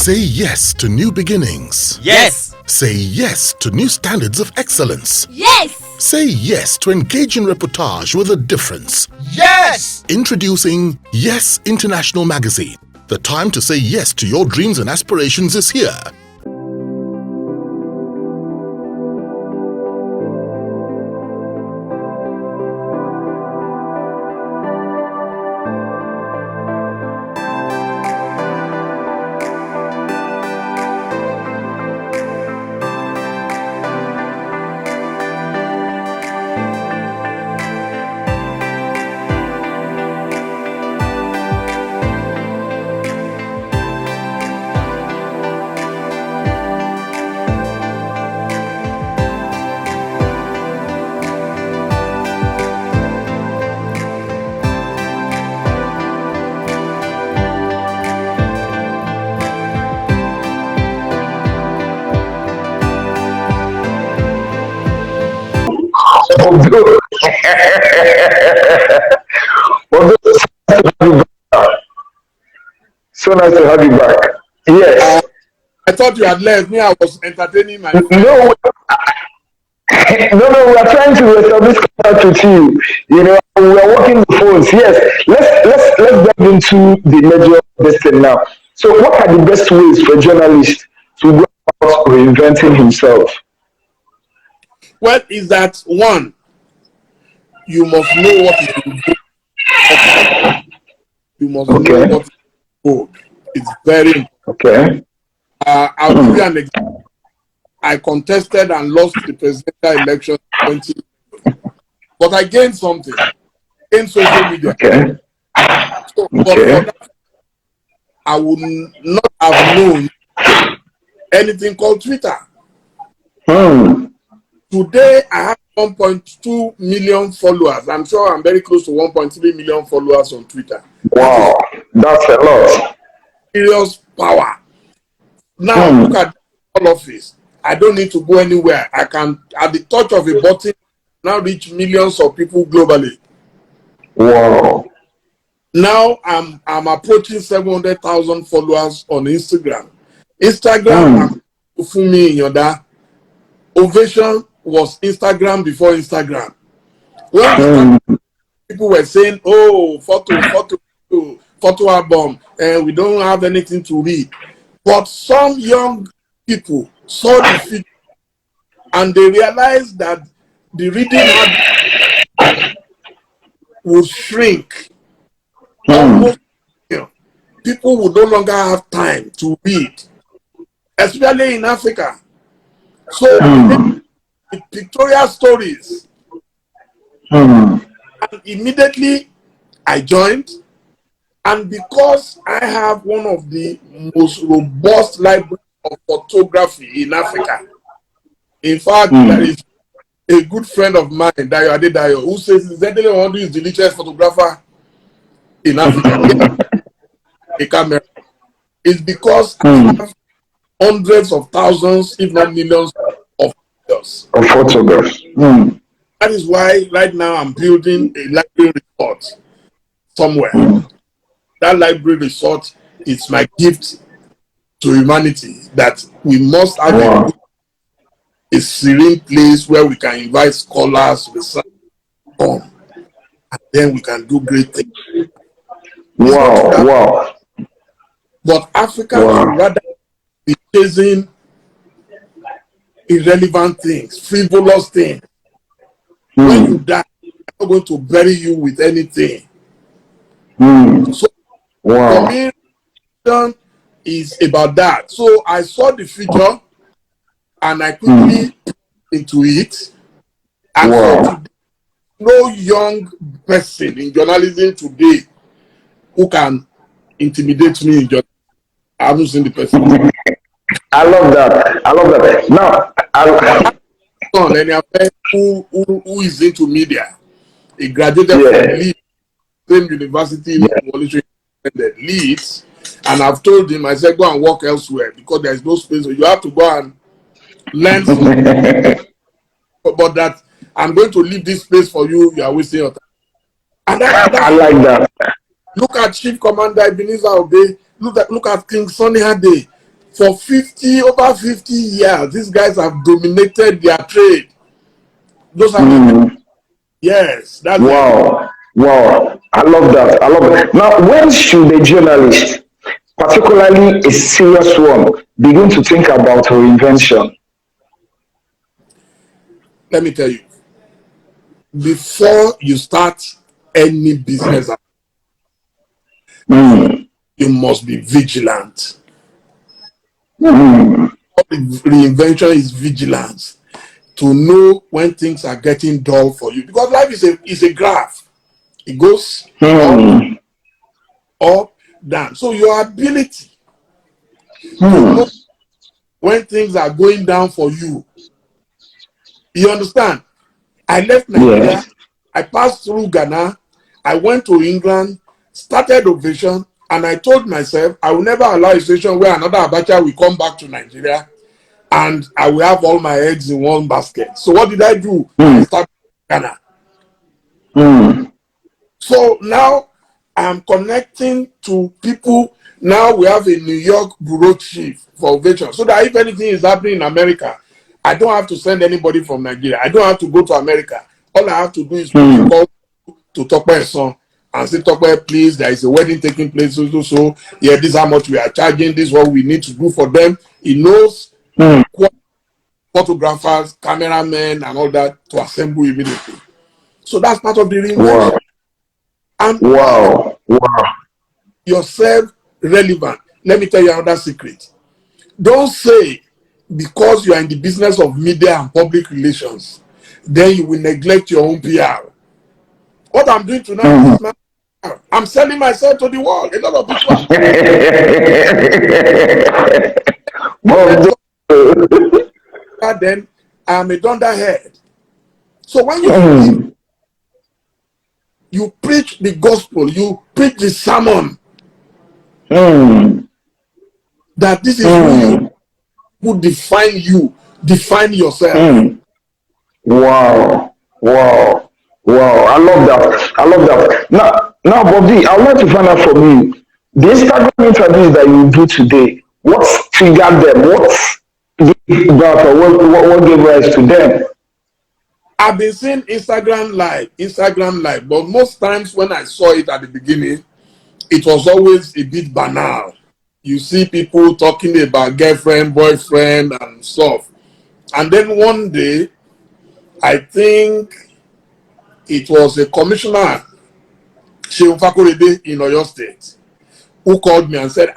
Say yes to new beginnings. Yes. Say yes to new standards of excellence. Yes. Say yes to engaging reportage with a difference. Yes. Introducing Yes International Magazine. The time to say yes to your dreams and aspirations is here. So nice to have you back. Yes. I thought you had left me. I was entertaining my friend. No, no, we are trying to establish contact with you. You know, we are working the phones. Yes. Let's dive into the major destiny now. So, what are the best ways for a journalist to go about reinventing himself? Well, is that one? You must know what is involved. You must know Okay. what is involved. It's very important. Okay. I'll give you an example. I contested and lost the presidential election in 2020, but I gained something in social media. Okay. So, but for Okay. that, I would not have known anything called Twitter. Hmm. Today, I have 1.2 million followers. I'm sure I'm very close to 1.3 million followers on Twitter. Wow. That's a lot. Serious power. Now, Hmm. look at all office. I don't need to go anywhere. I can, at the touch of a button, now reach millions of people globally. Wow. Now, I'm approaching 700,000 followers on Instagram. Fumi Yoda. Ovation was Instagram before Instagram. When we started, people were saying, oh, photo album, and we don't have anything to read. But some young people saw the feed and they realized that the reading habit would shrink. Almost, people would no longer have time to read, especially in Africa. So, the pictorial stories, and immediately I joined. And because I have one of the most robust libraries of photography in Africa, in fact, there is a good friend of mine, Dayo Adedayo, who says Zedele Ondo is the richest photographer in Africa. A camera. It's because I have hundreds of thousands, if not millions, of photos. Of photographs. That is why right now I'm building a library resort somewhere. That library resort is my gift to humanity, that we must have a serene place where we can invite scholars, research, and then we can do great things. Wow. But Africa should rather be chasing irrelevant things, frivolous things. When you die, I'm not going to bury you with anything. So for me, is about that. So I saw the future and I quickly into it. And so today, no young person in journalism today who can intimidate me in journalism. I haven't seen the person. I love that. Now, who is into media? He graduated from Leeds, same university, Leeds. And I've told him, I said, go and work elsewhere because there is no space. So you have to go and learn something. But that I'm going to leave this space for you, you are wasting your time. And I like that. Look at Chief Commander Ebenezer Obey. Look at King Sunny Ade. For over 50 years, these guys have dominated their trade. Those are yes, that's wow. Wow. I love that. I love it. Now, when should a journalist, particularly a serious one, begin to think about reinvention? Let me tell you, before you start any business, you must be vigilant. Reinvention is vigilance, to know when things are getting dull for you, because life is a graph. It goes up, down. So your ability to know when things are going down for you. You understand? I left Nigeria, Yes. I passed through Ghana, I went to England, started Ovation, and I told myself I will never allow a situation where another Abacha will come back to Nigeria and I will have all my eggs in one basket. So what did I do? I started Ghana. So now I'm connecting to people. Now we have a New York bureau chief for Ovation, so that if anything is happening in America, I don't have to send anybody from Nigeria. I don't have to go to America. All I have to do is call to Tokwe son and say, Tokwe, please, there is a wedding taking place. So yeah, this is how much we are charging. This is what we need to do for them. He knows photographers, cameramen, and all that to assemble immediately. So that's part of the reinvention. Wow. And Wow. yourself relevant. Let me tell you another secret. Don't say because you are in the business of media and public relations, then you will neglect your own PR. What I'm doing tonight is I'm selling myself to the world. A lot of people are then I'm a dunderhead. So when you preach the gospel, you preach the sermon, that this is who define yourself. Wow. I love that. Now, Bobby, I would like to find out from you. The Instagram interviews that you do today, what triggered them? What gave birth or what gave rise to them? I've been seeing Instagram live, but most times when I saw it at the beginning, it was always a bit banal. You see people talking about girlfriend, boyfriend, and stuff. And then one day, I think it was a commissioner, Sheun Fakorede in Oyo State, who called me and said,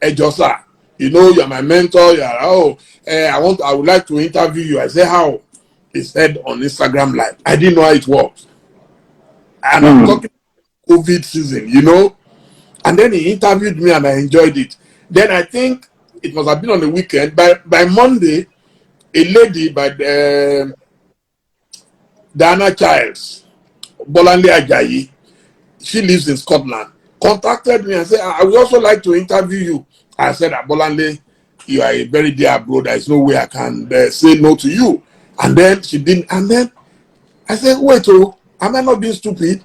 Ejosa, you know, you're my mentor. I would like to interview you. I said, how? He said on Instagram live. I didn't know how it works. And I'm talking COVID season, you know. And then he interviewed me and I enjoyed it. Then I think it must have been on the weekend. By Monday, a lady by Diana Childs, Bolanle Ajayi, she lives in Scotland, contacted me and said, I would also like to interview you. I said, Bolanle, you are a very dear bro. There is no way I can say no to you. And then she didn't. And then I said, wait, am I not being stupid?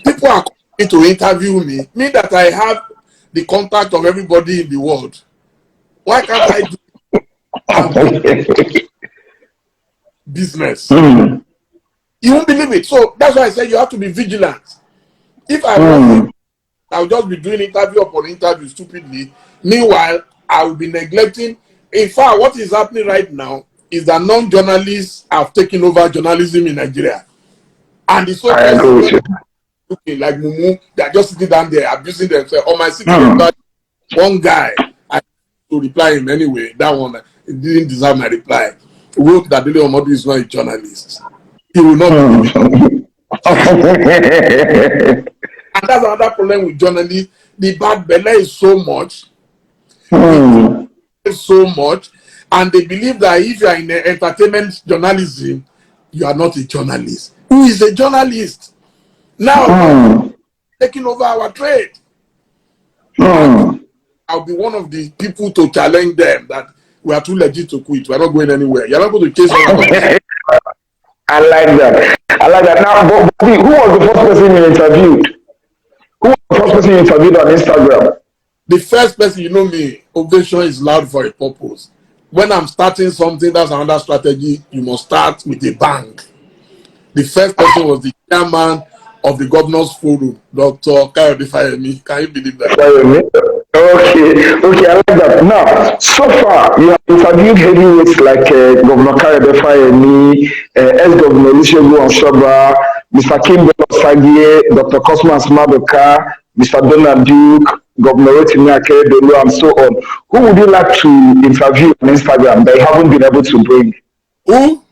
People are coming to interview me. Me that I have the contact of everybody in the world. Why can't I do business? You won't believe it. So that's why I said you have to be vigilant. If I wasn't, I would just be doing interview upon interview stupidly. Meanwhile, I will be neglecting. In fact, what is happening right now is that non-journalists have taken over journalism in Nigeria. And the so-called looking like Mumu, they are just sitting down there abusing themselves. On my secret, one guy, I to reply him anyway. That one didn't deserve my reply. He wrote that Dele Omodu is not a journalist. He will not be. And that's another problem with journalists. The bad belly is so much. So much. And they believe that if you are in entertainment journalism, you are not a journalist. Who is a journalist? Now, taking over our trade. I'll be one of the people to challenge them that we are too legit to quit. We are not going anywhere. You're not going to chase us. I like that. Now, Bobby, who was the first person you interviewed? Who was the first person you interviewed on Instagram? The first person, you know me, ovation is loud for a purpose. When I'm starting something, that's another strategy. You must start with a bang. The first person was the chairman of the Governors Forum, Dr. Kayode Fayemi. Can you believe that? Okay, I like that. Now, so far, you have interviewed heavyweights like Governor Kayode Fayemi, ex-Governor Olusegun Osunbagba, Mr. Kimbo Sagie, Dr. Cosmas Maduka, Mr. Donald Duke, Governor Rotimi Akeredolu, and so on. Who would you like to interview on Instagram that you haven't been able to bring? Who?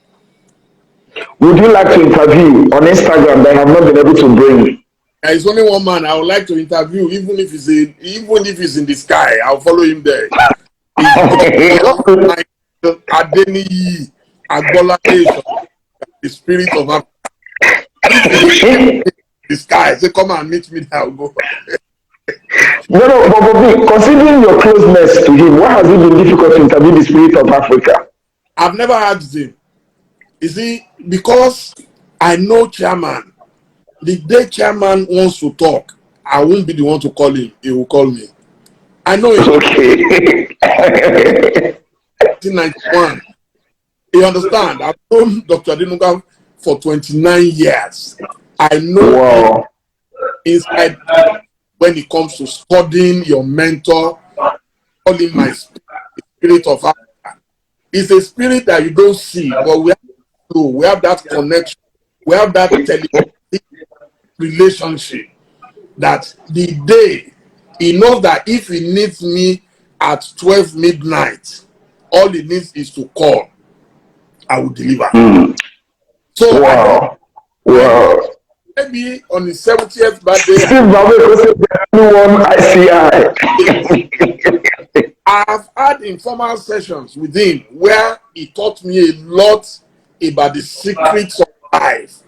Would you like to interview on Instagram that you have not been able to bring? There is only one man I would like to interview, even if he's in the sky. I'll follow him there. Adeniyi Agbolade, the spirit of Africa. The sky. Say, come and meet me there. I'll go. No, but considering your closeness to him, why has it been difficult to interview the spirit of Africa? I've never asked him. You see, because I know chairman. The day chairman wants to talk, I won't be the one to call him. He will call me. I know him. Okay. 1991. You understand? I've known Dr. Adenuga for 29 years. I know him inside when it comes to studying your mentor, calling my spirit of Africa. It's a spirit that you don't see, but we have that connection. We have that relationship that the day he knows that if he needs me at 12 midnight, all he needs is to call. I will deliver. So maybe on his 70th birthday, I've had informal sessions with him where he taught me a lot about the secrets of life,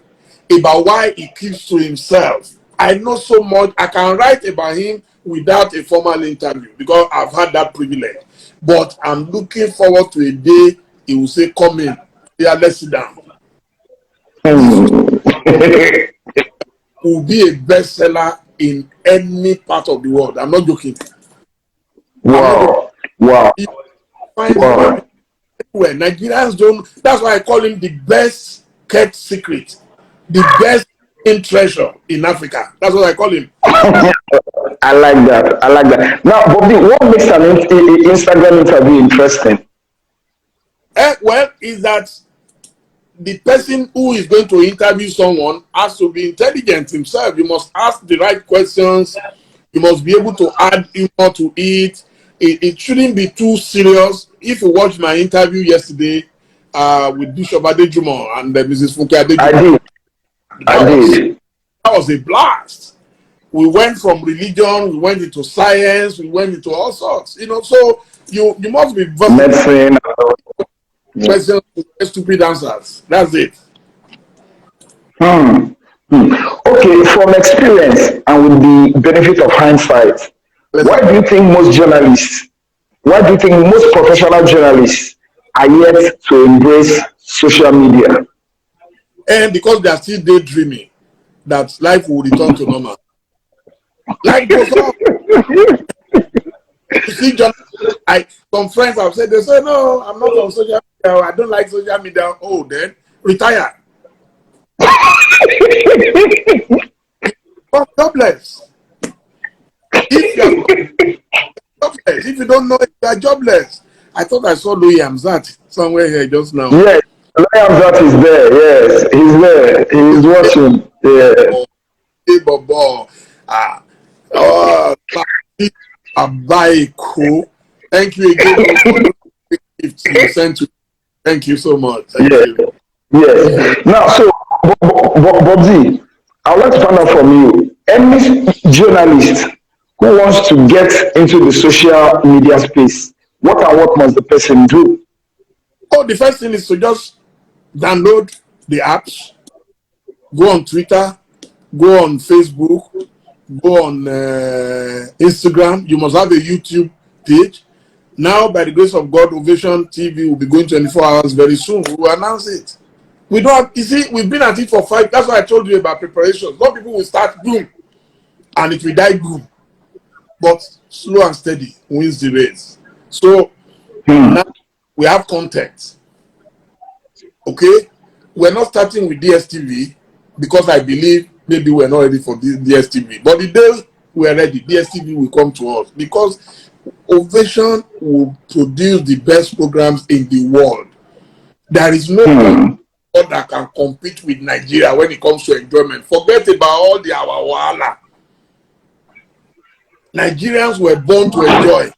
about why he keeps to himself. I know so much. I can write about him without a formal interview because I've had that privilege. But I'm looking forward to a day he will say, come in. Yeah, let's sit down. Will be a bestseller in any part of the world. I'm not joking. Wow. Nigerians don't. That's why I call him the best kept secret, the best in treasure in Africa. That's what I call him. I like that. Now, Bobby, what makes an Instagram interview interesting? Well, is that the person who is going to interview someone has to be intelligent himself. You must ask the right questions. You must be able to add humor to it. It shouldn't be too serious. If you watched my interview yesterday with Bishop Adejumo and Mrs. Funke Adejumo, I did. That was a blast. We went from religion, we went into science, we went into all sorts. So you must be medicine. Questions, stupid answers. That's it. Okay, from experience and with the benefit of hindsight, why do you think most professional journalists are yet to embrace social media? And because they are still daydreaming that life will return to normal. Life goes on. You see, John, some friends have said, they say, no, I'm not on social media. I don't like social media. Oh, then retire. Jobless. If you don't know it, you are jobless. I thought I saw Louis Hamzat somewhere here just now. Yes, Louis Hamzat is there. Yes, he's there. He's watching. Yeah. Thank you again for the gift you sent to. Thank you so much. Thank you. Yes. Now, so, Bobzi, I would like to find out from you, any journalist who wants to get into the social media space, what must the person do? Oh, the first thing is to just download the apps, go on Twitter, go on Facebook, go on Instagram. You must have a YouTube page. Now, by the grace of God, Ovation TV will be going 24 hours very soon. We will announce it. We don't have, you see, we've been at it for 5. That's why I told you about preparations. A lot of people will start boom, and it will die boom. But slow and steady wins the race. So now we have content. Okay, we're not starting with DSTV because I believe maybe we're not ready for DSTV. But the day we're ready, DSTV will come to us because Ovation will produce the best programs in the world. There is no country that can compete with Nigeria when it comes to enjoyment. Forget about all the awawala. Nigerians were born to enjoy.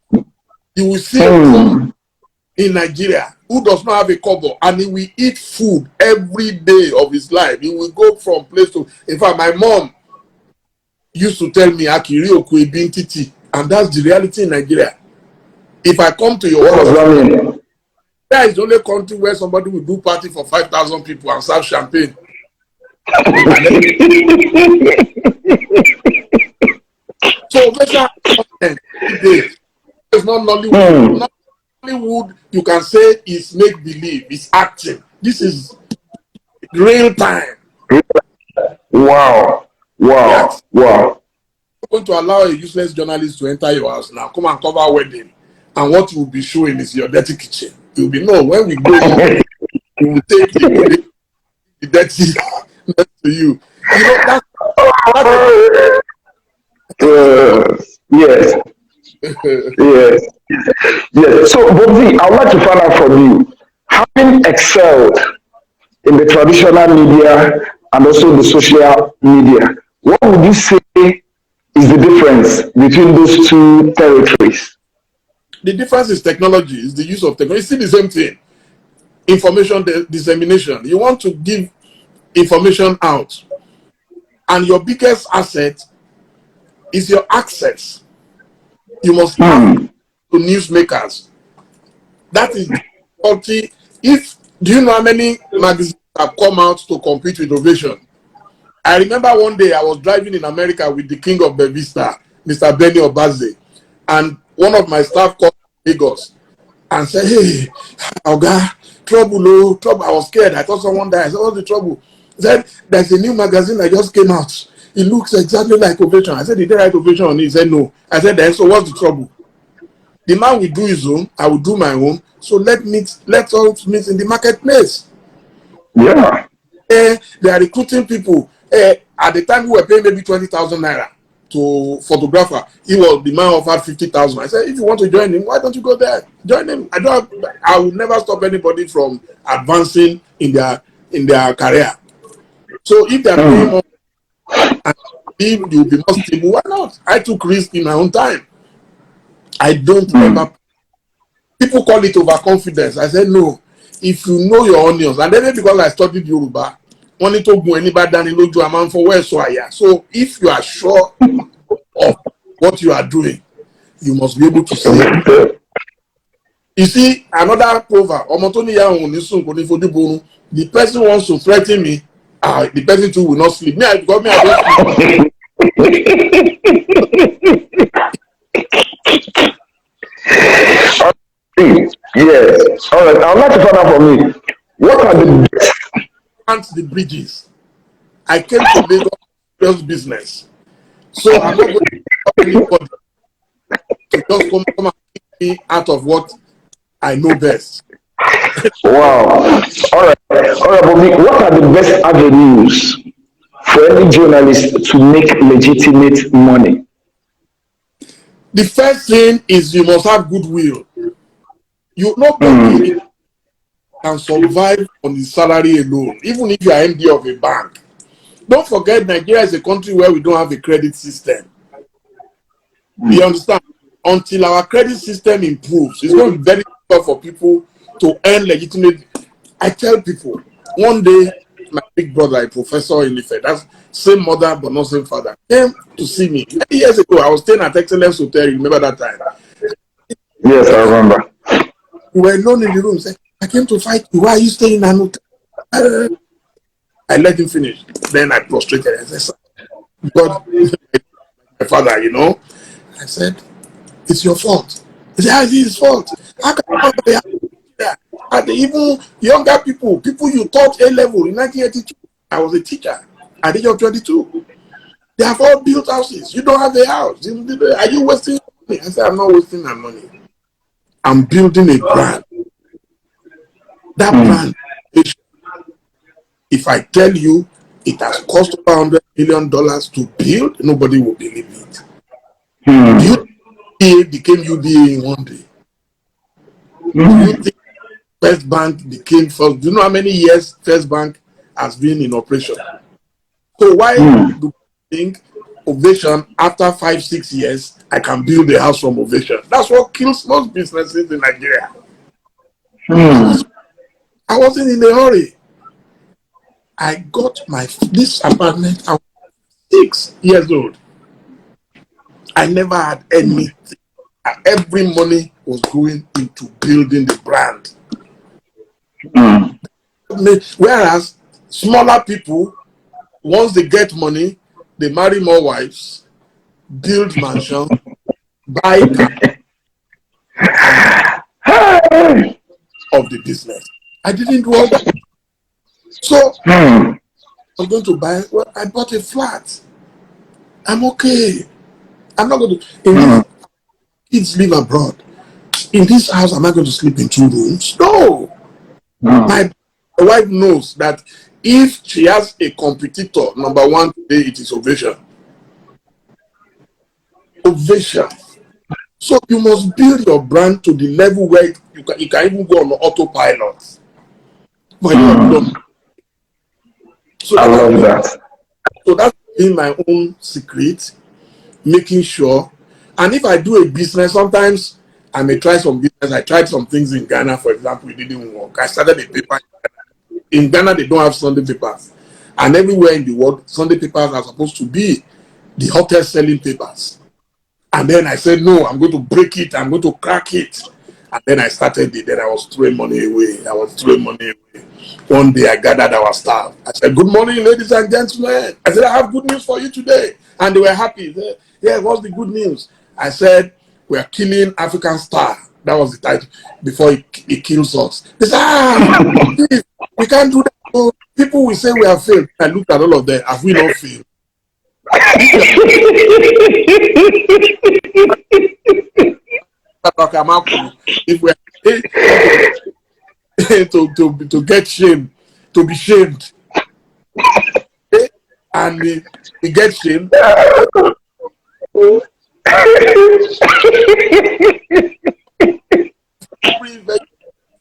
You will see a poor in Nigeria who does not have a cover and he will eat food every day of his life. He will go from place to. In fact, my mom used to tell me, Akiri Okwe Bintiti, and that's the reality in Nigeria. If I come to your house, there is the only country where somebody will do party for 5,000 people and serve champagne. So Ovation content today is not Nollywood. Not Nollywood, you can say is make believe, it's acting. This is real time. Wow. Yes. Wow. You're going to allow a useless journalist to enter your house now, come and cover wedding, and what you will be showing is your dirty kitchen. You'll be no, when we go home, we will take the dirty next to you. You know that's Yes. Yes. So, Bobby, I would like to find out from you, having excelled in the traditional media and also the social media, what would you say is the difference between those two territories? the difference is technology, is the use of technology. It's still the same thing. Information dissemination. You want to give information out, and your biggest asset is your access. You must have to newsmakers. That is difficulty. Do you know how many magazines have come out to compete with Ovation? I remember one day I was driving in America with the king of Bevista, Mr. Benny Obaze, and one of my staff called Lagos and said, "Hey, Oga, trouble, trouble." I was scared. I thought someone died. I said, "What's the trouble?" He said, "There's a new magazine that just came out. It looks exactly like Ovation." I said, "Did they write Ovation on it?" He said, "No." I said, "Then, so what's the trouble? The man will do his own, I will do my own. So let's all meet in the marketplace." Yeah. They are recruiting people. At the time, we were paying maybe 20,000 naira to photographer. The man offered 50,000. I said, "If you want to join him, why don't you go there? Join him." I will never stop anybody from advancing in their career. So if they are paying more and if you'll be more stable, why not? I took risk in my own time. I don't ever. People call it overconfidence. I said, no. If you know your onions, and then because I studied Yoruba, only to go anybody down in Loju, a man for where so I. So if you are sure of what you are doing, you must be able to say it. You see, another proverb, the person wants to threaten me, the person too will not sleep. I don't sleep. Yes. All right. I'd like to find out from you, what are the best? The bridges. I came to Lagos business, so I'm not going to stop anybody to just come and keep me out of what I know best. Wow. All right, Bobby, what are the best avenues for any journalist to make legitimate money? The first thing is you must have goodwill. Nobody can survive on the salary alone, even if you are MD of a bank. Don't forget, Nigeria is a country where we don't have a credit system. You understand? Until our credit system improves, it's going to be very difficult for people to earn legitimate. I tell people, one day, my big brother, a professor in Ife, that's same mother but not same father, came to see me. Many years ago, I was staying at Excellence Hotel. You remember that time? Yes, I remember. We were alone in the room. Said, "I came to fight you. Why are you staying in an hotel?" I let him finish. Then I prostrated. I said, "God, my father, you know." I said, "It's your fault." He said, "How is it his fault? How can they have that?" And even younger people you taught A level in 1982. I was a teacher at the age of 22. They have all built houses. You don't have a house. Are you wasting I said, I'm not wasting my money. I'm building a brand. That brand, if I tell you it has cost over $100 million to build, nobody will believe it. UBA became UBA in one day. Do you think First Bank became first? Do you know how many years First Bank has been in operation? So why do you think Ovation, after 5-6 years, I can build a house from Ovation? That's what kills most businesses in Nigeria. I wasn't in a hurry. I got this apartment. I was 6 years old. I never had anything. Every money was going into building the brand. Whereas smaller people, once they get money, they marry more wives, build mansions, buy cars of the business. I didn't do all that. So I was going to buy. Well, I bought a flat. I'm okay. I'm not going to. Kids live abroad. In this house, am I going to sleep in 2 rooms? No. My wife knows that if she has a competitor, number one today, it is Ovation. Ovation. So you must build your brand to the level where you can even go on autopilot. But you don't. So I love that. So that's been my own secret, making sure. And if I do a business, sometimes I may try some business. I tried some things in Ghana, for example, it didn't work. I started a paper. In Ghana, they don't have Sunday papers. And everywhere in the world, Sunday papers are supposed to be the hottest selling papers. And then I said, no, I'm going to break it. I'm going to crack it. And then I started it. Then I was throwing money away. One day I gathered our staff. I said, good morning, ladies and gentlemen. I said, I have good news for you today. And they were happy. They said, yeah, what's the good news? I said, we are killing African Star. That was the title before he kills us. They said, please, we can't do that. So people will say we have failed. I looked at all of them. Have we not failed? If we are to get shamed, to be shamed, and we get shamed.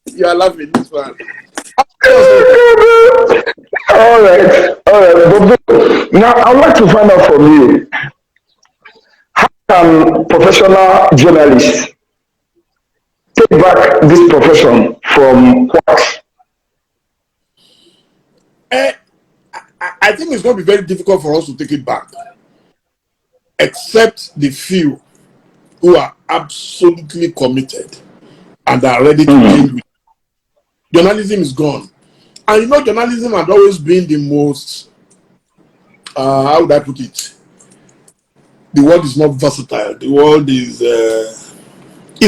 You are laughing this one. All right. But now I'd like to find out from you, how can professional journalists take back this profession from what? I think it's going to be very difficult for us to take it back, except the few who are absolutely committed and are ready to change. Journalism is gone. And you know, journalism had always been the most, how would I put it? The world is not versatile. The world is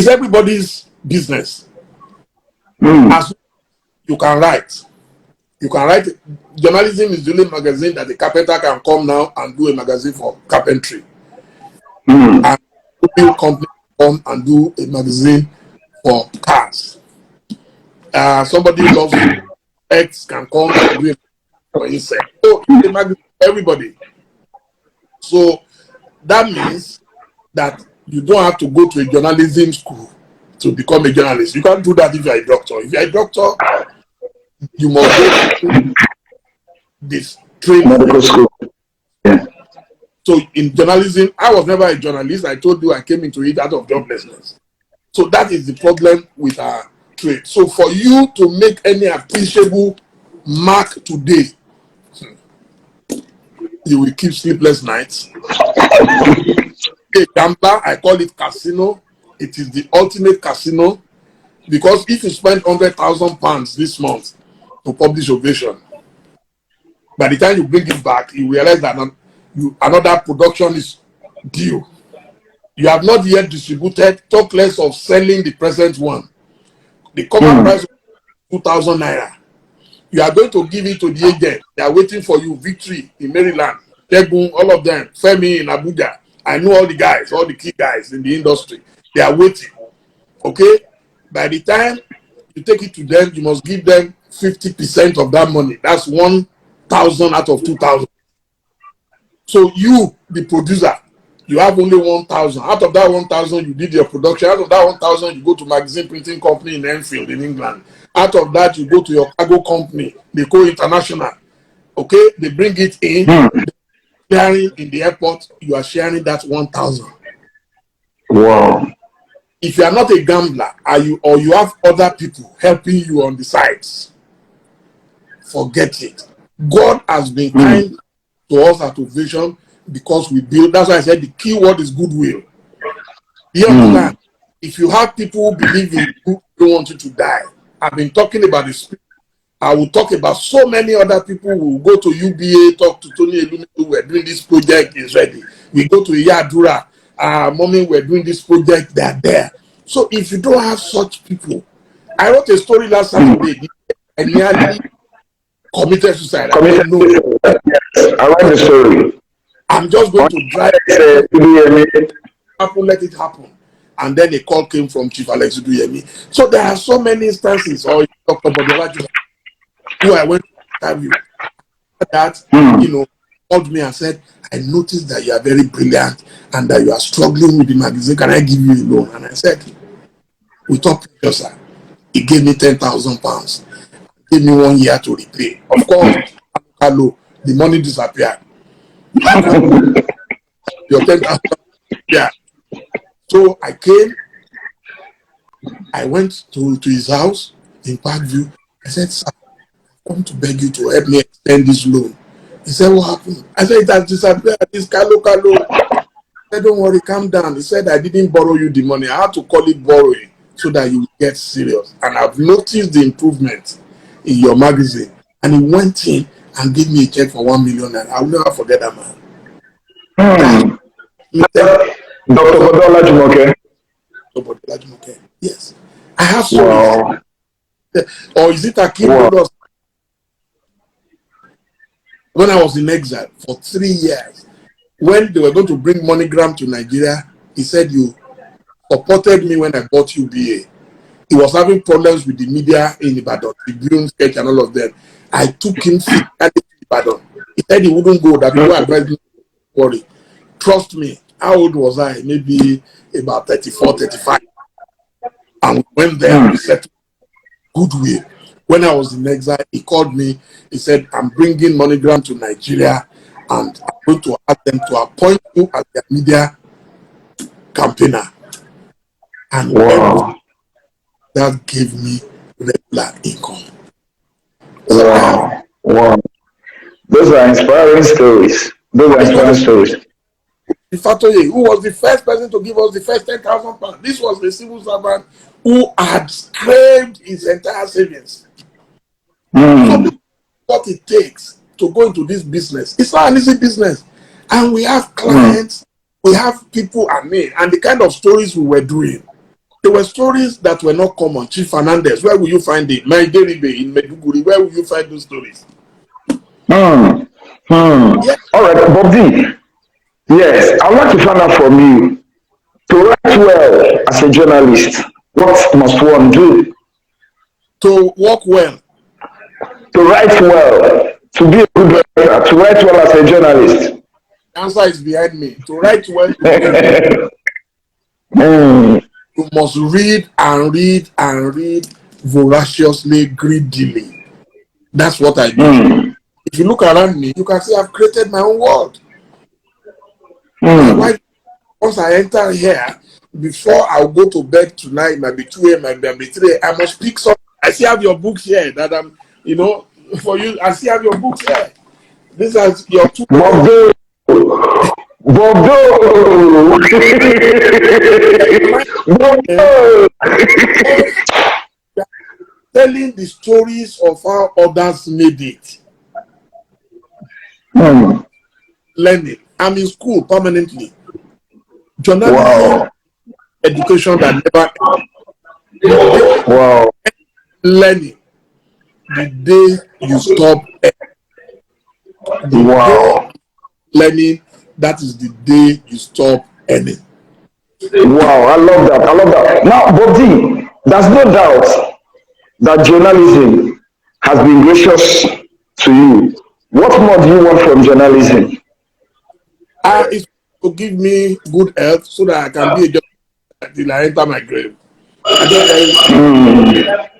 everybody's business. As you can write. You can write. Journalism is the only magazine that the carpenter can come now and do a magazine for carpentry. And the company come and do a magazine for cars. Somebody who loves X can come and do it for insect. So a magazine for everybody. So that means that you don't have to go to a journalism school to become a journalist. You can't do that if you're a doctor. If you're a doctor, you must go to this training. Medical school. Yeah. So in journalism, I was never a journalist. I told you I came into it out of joblessness. So that is the problem with our trade. So for you to make any appreciable mark today, you will keep sleepless nights. A gambler, I call it casino. It is the ultimate casino, because if you spend £100,000 this month to publish Ovation, by the time you bring it back, you realize that another production is due. You have not yet distributed, talk less of selling the present one. The cover price of 2,000 naira. You are going to give it to the agent. They are waiting for you. Victory in Maryland, Tegun, all of them, Femi in Abuja. I know all the guys, all the key guys in the industry. They are waiting. Okay? By the time you take it to them, you must give them 50% of that money. That's 1,000 out of 2,000. So you, the producer, you have only 1,000. Out of that 1,000, you did your production. Out of that 1,000, you go to magazine printing company in Enfield in England. Out of that, you go to your cargo company, they go international. Okay, they bring it in, sharing in the airport. You are sharing that 1,000. Wow. If you are not a gambler, or you have other people helping you on the sides, forget it. God has been kind to us at Ovation because we build. That's why I said the key word is goodwill. Yeah, if you have people who believe in you, don't want you to die. I've been talking about the spirit. I will talk about so many other people who will go to UBA, talk to Tony Elumi, we're doing this project, is ready. We go to Yadura, mommy, we're doing this project, they're there. So if you don't have such people, I wrote a story last Saturday, and nearly committed suicide. I don't know. Yes, I read the story. I'm just going to drive. Let it happen. And then a call came from Chief Alex Uduyemi. So there are so many instances, or Dr. Bodolaji, who I went to interview, that, called me and said, I noticed that you are very brilliant and that you are struggling with the magazine. Can I give you a loan? And I said, we talked to you, sir. He gave me £10,000. Gave me 1 year to repay. Of course, the money disappeared. Your 10,000. Yeah. So I came, I went to his house in Parkview. I said, sir, I've come to beg you to help me extend this loan. He said, what happened? I said, it has disappeared. It's Kalo. I said, don't worry, calm down. He said, I didn't borrow you the money. I had to call it borrowing so that you get serious. And I've noticed the improvement in your magazine. And he went in and gave me a check for 1 million. And I'll never forget that man. Dr. Bodolaji Moke. Yes. I have stories. Or is it Akim Bodos? When I was in exile for 3 years, when they were going to bring MoneyGram to Nigeria, he said, you supported me when I bought UBA. He was having problems with the media in Ibadan, the Tribune, Sketch, and all of them. I took him to Ibadan. He said he wouldn't go, that people advised me to worry. Trust me, how old was I? Maybe about 34, 35. And we went there and we said, goodwill. When I was in exile, he called me. He said, I'm bringing MoneyGram to Nigeria and I'm going to ask them to appoint you as their media campaigner. And that gave me regular income. Wow. Those are inspiring stories. Ifatoye, who was the first person to give us the first £10,000. This was the civil servant who had scraped his entire savings. So what it takes to go into this business, it's not an easy business. And we have clients, we have people, and the kind of stories we were doing. There were stories that were not common. Chief Fernandez, where will you find it? Maideribe in Meduguri, where will you find those stories? Yes. All right, Bob D. Yes, I want to find out from you. To write well as a journalist, what must one do? To work well. To write well, to be a good writer, to write well as a journalist. The answer is behind me. To write well, you must read and read and read voraciously, greedily. That's what I do. If you look around me, you can see I've created my own world. Once I enter here, before I'll go to bed tonight, might be 2 a.m., might be 3 a.m., I must pick some. I still have your books here that I'm, for you. I still have your books here. These are your two. Bobo! Telling the stories of how others made it. Learning. I'm in school permanently. Journalism, education that never learning. The day you stop learning that is the day you stop earning. Wow, I love that. I love that. Now, Bobby, there's no doubt that journalism has been gracious to you. What more do you want from journalism? It's to give me good health so that I can be a journalist till I enter my grave. I don't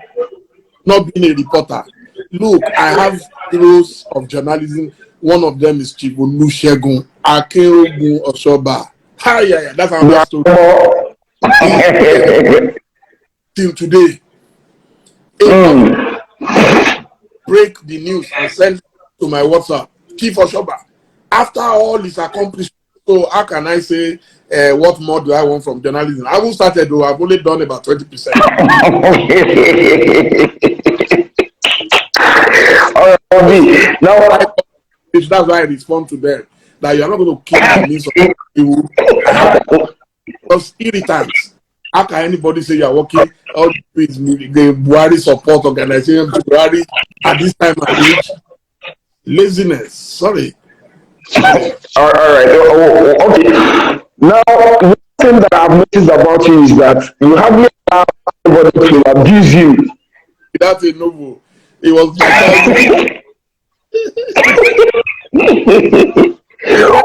not being a reporter. Look, I have heroes of journalism. One of them is Chief Olusegun Akinrogun Osoba. Yeah, that's another story. Till today, break the news and send it to my WhatsApp. Chief Osoba. After all his accomplishments, so how can I say what more do I want from journalism? I haven't started though. I've only done about 20%. All right, now That's why I respond to them that you are not going to keep the means of you. Because irritants. How can anybody say you are working all the Buhari support organization Buhari at this time and age? Laziness. Sorry. all right. Okay. Now, one thing that I've noticed about you is that you hardly allow anybody to abuse you. That's a novel. It was my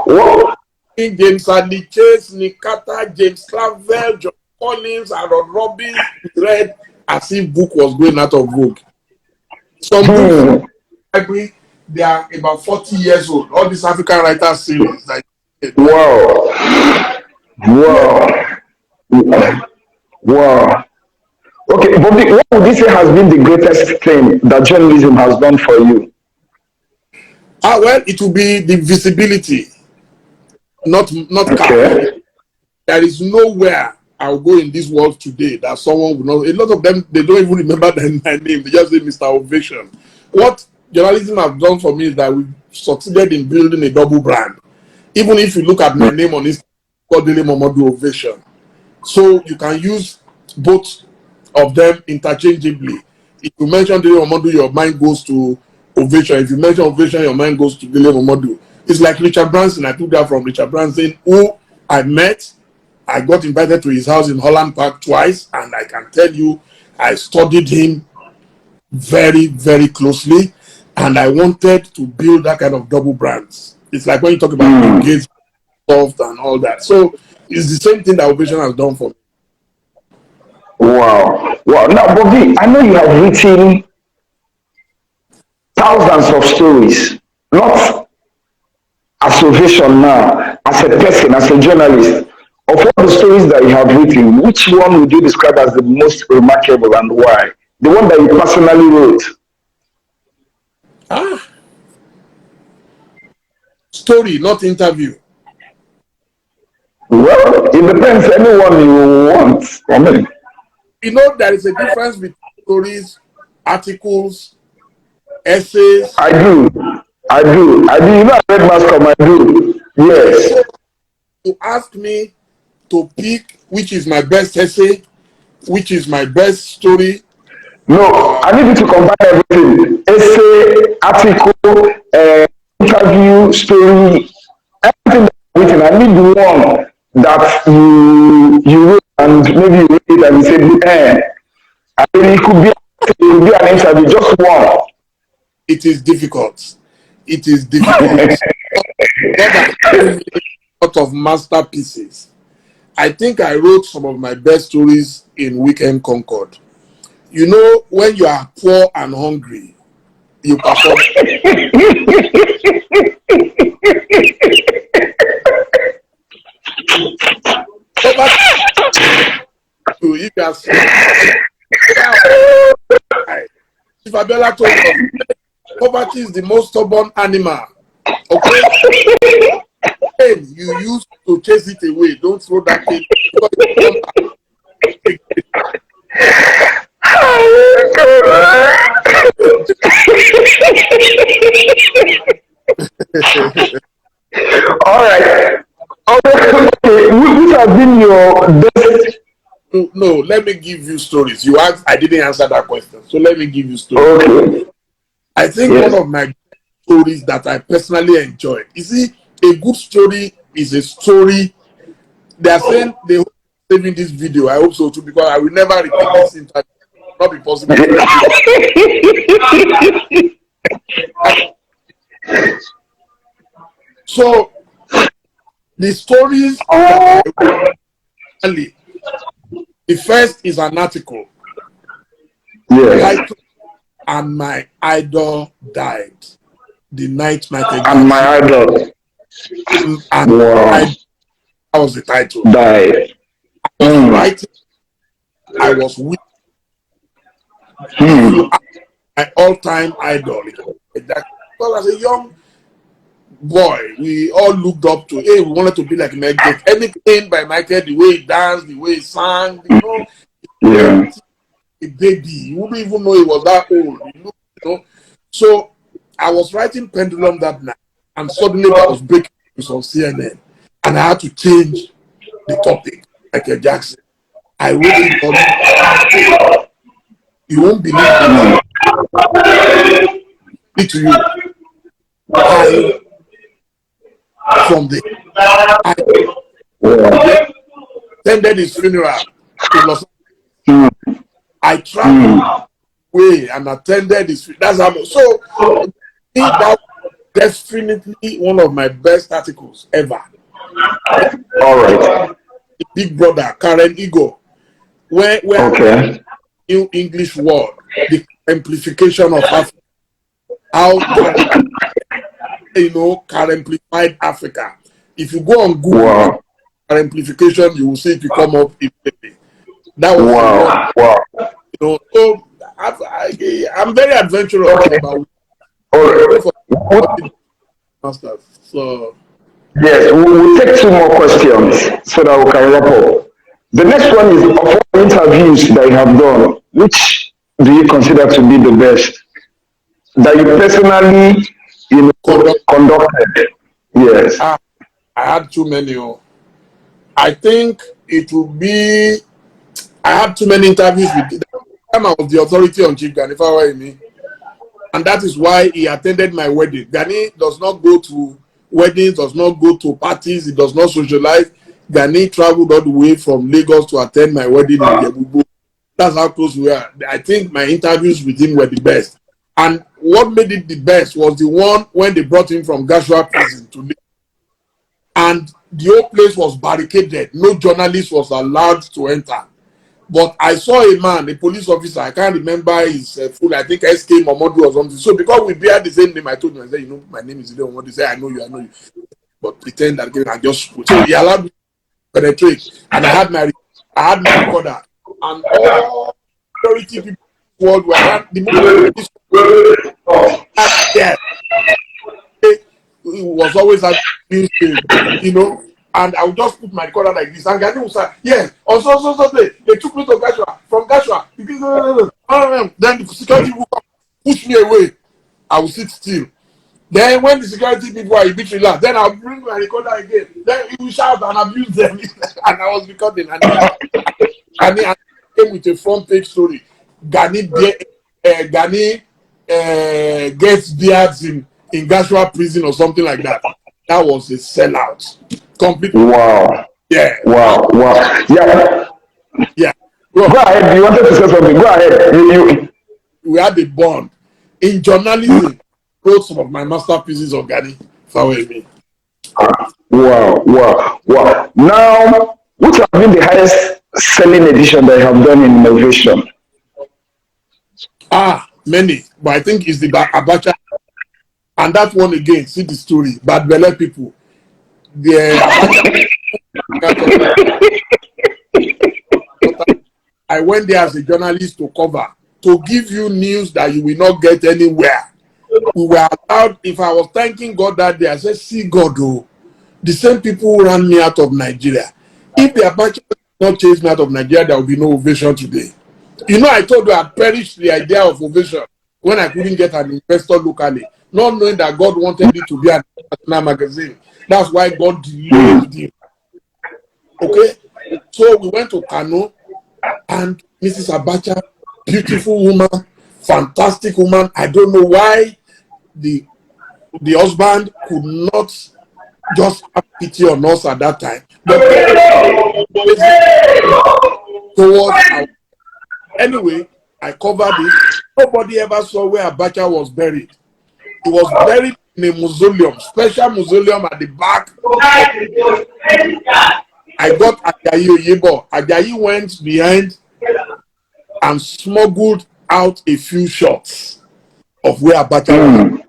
What? James Hadley Chase, Nikata, James Clavel, John Collins, Aaron Robbins read as if book was going out of vogue. Some books, they are about 40 years old. All these African writers series. Like, Wow. Wow. Okay, Bobby, what would you say has been the greatest thing that journalism has done for you? well, it will be the visibility, not Okay. There is nowhere I'll go in this world today that someone will know. A lot of them, they don't even remember my name. They just say Mr. Ovation. What journalism has done for me is that we've succeeded in building a double brand. Even if you look at my name on Instagram, called Dele Momodu Ovation. So you can use both of them interchangeably. If you mention Dele Momodu, your mind goes to Ovation. If you mention Ovation, your mind goes to Dele Momodu. It's like Richard Branson. I took that from Richard Branson, who I met. I got invited to his house in Holland Park twice, and I can tell you, I studied him very, very closely, and I wanted to build that kind of double brands. It's like when you talk about engagement, soft, and all that. So it's the same thing that Ovation has done for me. Wow. Wow. Now, Bobby, I know you have written thousands of stories, not as Ovation now, as a person, as a journalist. Of all the stories that you have written, which one would you describe as the most remarkable and why? The one that you personally wrote. Story, not interview. Well, it depends anyone you want. I mean, You know, there is a difference between stories, articles, essays. I do. You know, I read Mascom, I do. Yes. So to ask me to pick which is my best essay, which is my best story. No, I need you to combine everything. Essay, article, interview, story, everything that's written. I need one that you wrote and maybe you read it and you say, I mean, it could be an interview, just one. It is difficult. It is difficult. God has given me a lot of masterpieces. I think I wrote some of my best stories in Weekend Concord. You know, when you are poor and hungry, you perform. If you are if Abiola told us, poverty is the most stubborn animal. Okay? Pain you use to chase it away. Don't throw that pain. All right. Okay. Which have been your best? No, let me give you stories. You asked, I didn't answer that question. So let me give you stories. Okay. I think one of my stories that I personally enjoyed. You see, a good story is a story. They are saying they hope saving this video. I hope so too, because I will never repeat this interview. Not be possible. So the stories the first is an article. Yes. And my idol died the night Michael Jackson. And my idol. And wow. That was the title. Died. I was weak. My all-time idol. Well, as a young boy, we all looked up to. Hey, we wanted to be like Michael. Anything by Michael, the way he danced, the way he sang, yeah. A baby, you wouldn't even know he was that old. So I was writing Pendulum that night, and suddenly I was breaking news on CNN, and I had to change the topic. Michael Jackson. I wrote it. You won't believe it to you. I attended his funeral in Los Angeles. I traveled away and attended his funeral. That's how. So that was definitely one of my best articles ever. All right. The Big Brother, Karen Ego, where okay. New English word, the amplification of Africa. How Caremplified Africa. If you go on Google, Caremplification, you will see it will come up immediately. That was so I'm very adventurous about masters. So yes, we'll take 2 more questions so that we can wrap up. The next one is of all interviews that you have done, which do you consider to be the best that you personally conducted? Yes. I had too many. I think it would be. I had too many interviews with the time I was the authority on Chief Gani Fawayimi, and that is why he attended my wedding. Gani does not go to weddings, does not go to parties, he does not socialize. Gani traveled all the way from Lagos to attend my wedding in Jebubu. That's how close we are. I think my interviews with him were the best. And what made it the best was the one when they brought him from Gashua prison to Lagos. And the whole place was barricaded. No journalist was allowed to enter. But I saw a man, a police officer, I can't remember his full, I think SK Momodu or something. So because we bear the same name, I told him, I said, my name is Ile Momodu. He said, I know you. But pretend that I just, so he allowed me to penetrate. And I had my recorder. And all security people worldwide, the moment he was always at and I would just put my recorder like this. And Gani would say, yes, on so they took me to Gashua. From Gashua, then the security would push me away. I would sit still. Then when the security people are a bit relaxed, then I'll bring my recorder again. Then he will shout and abuse them. And I was recording. And I came with a front page story. Gani gets beards in Gashua prison or something like that. That was a sellout. Completely. Wow. Yeah. Wow. Yeah. Yeah. Go ahead. You wanted to say something. Go ahead. We had a bond. In journalism, wrote some of my masterpieces of Gani Fawayimi. Wow. Now, which have been the highest selling edition that you have done in innovation? Many. But I think it's the Abacha. And that one again, see the story. Bad Belle people. I went there as a journalist to cover, to give you news that you will not get anywhere. We were allowed, if I was thanking God that day, I said, see God, the same people who ran me out of Nigeria. If the Abacha did not chase me out of Nigeria, there will be no ovation today. I told you I perished the idea of ovation when I couldn't get an investor locally, not knowing that God wanted it to be an international magazine. That's why God delayed him. Okay? So we went to Kano, and Mrs. Abacha, beautiful woman, fantastic woman. I don't know why the husband could not just have pity on us at that time. But towards our, anyway, I covered it. Nobody ever saw where Abacha was buried. He was buried in a mausoleum, special mausoleum at the back. I got Ajayi Oyebo. Ajayi went behind and smuggled out a few shots of where Abacha was.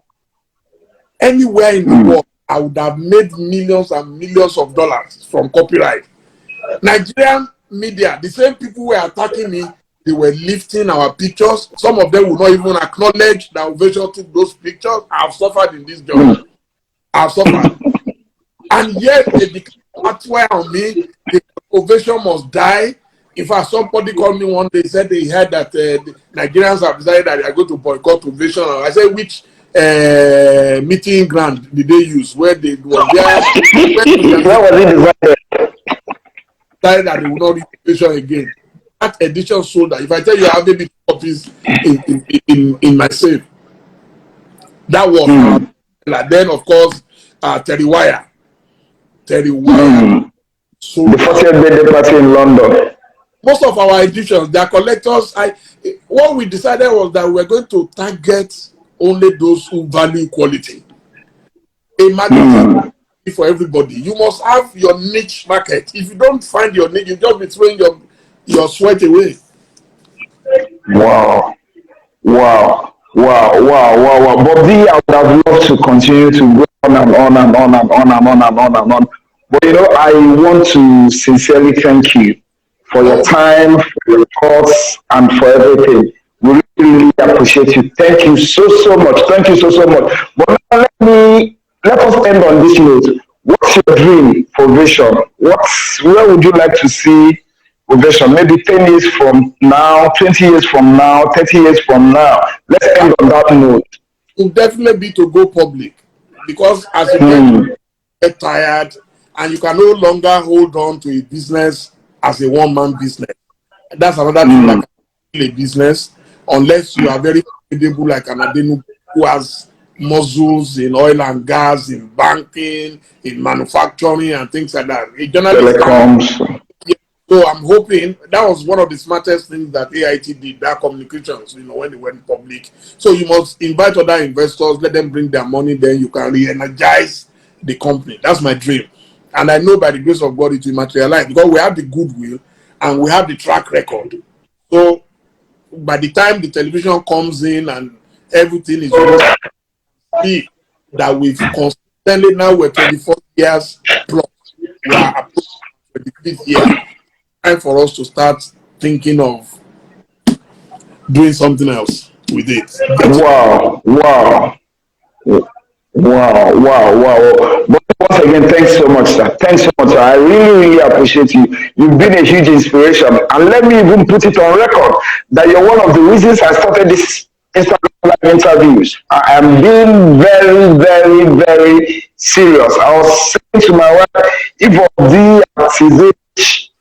Anywhere in the world, I would have made millions and millions of dollars from copyright. Nigerian media, the same people who were attacking me, they were lifting our pictures. Some of them would not even acknowledge that Ovation took those pictures. I've suffered in this job. I've suffered. And yet, they declared on me, the Ovation must die. In fact, somebody called me one day, said they heard that the Nigerians have decided that they are going to boycott Ovation. I said, which meeting ground did they use? Where they were there? Where was it decided that they would not read Ovation again? That edition sold that. If I tell you I have maybe copies in my safe, that was then of course Terry Wire. So the 40th birthday party in London. Most of our editions, they are collectors. What we decided was that we were going to target only those who value quality. A market for everybody. You must have your niche market. If you don't find your niche, you just be throwing your sweat away. Wow. Bobby, I would have loved to continue to go on and on and on and on and on and on and on. But I want to sincerely thank you for your time, for your thoughts, and for everything. We really appreciate you. Thank you so much. Thank you so much. But now let us end on this note. What's your dream for Ovation? Where would you like to see Ovation? Maybe 10 years from now, 20 years from now, 30 years from now. Let's end on that note. It will definitely be to go public, because as you get tired and you can no longer hold on to a business as a one-man business. That's another thing, like a business, unless you are very credible like an Adenu who has muscles in oil and gas, in banking, in manufacturing and things like that. A journalist, so I'm hoping that was one of the smartest things that AIT did, that communications, when they went public. So you must invite other investors, let them bring their money, then you can re-energize the company. That's my dream. And I know by the grace of God it will materialize, because we have the goodwill and we have the track record. So by the time the television comes in and everything is ready, that we've consistently, now we're 24 years plus, we are approaching 25th year. Time for us to start thinking of doing something else with it. Wow. But once again, thanks so much, sir. Thanks so much, sir. I really appreciate you. You've been a huge inspiration. And let me even put it on record that you're one of the reasons I started this Instagram Live interviews. I am being very serious. I was saying to my wife, if Obdi at his age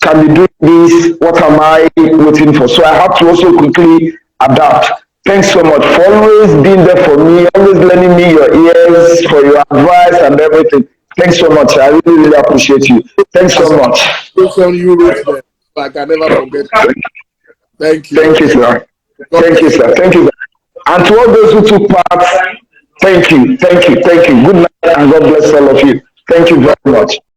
can be doing this, what am I waiting for? So I have to also quickly adapt. Thanks so much for always being there for me, always lending me your ears, for your advice and everything. Thanks so much. I really appreciate you. Thanks so much. You wrote there. I can never forget. Thank you. Thank you, sir. Thank you, sir. Thank you. And to all those who took part, thank you. Good night and God bless all of you. Thank you very much.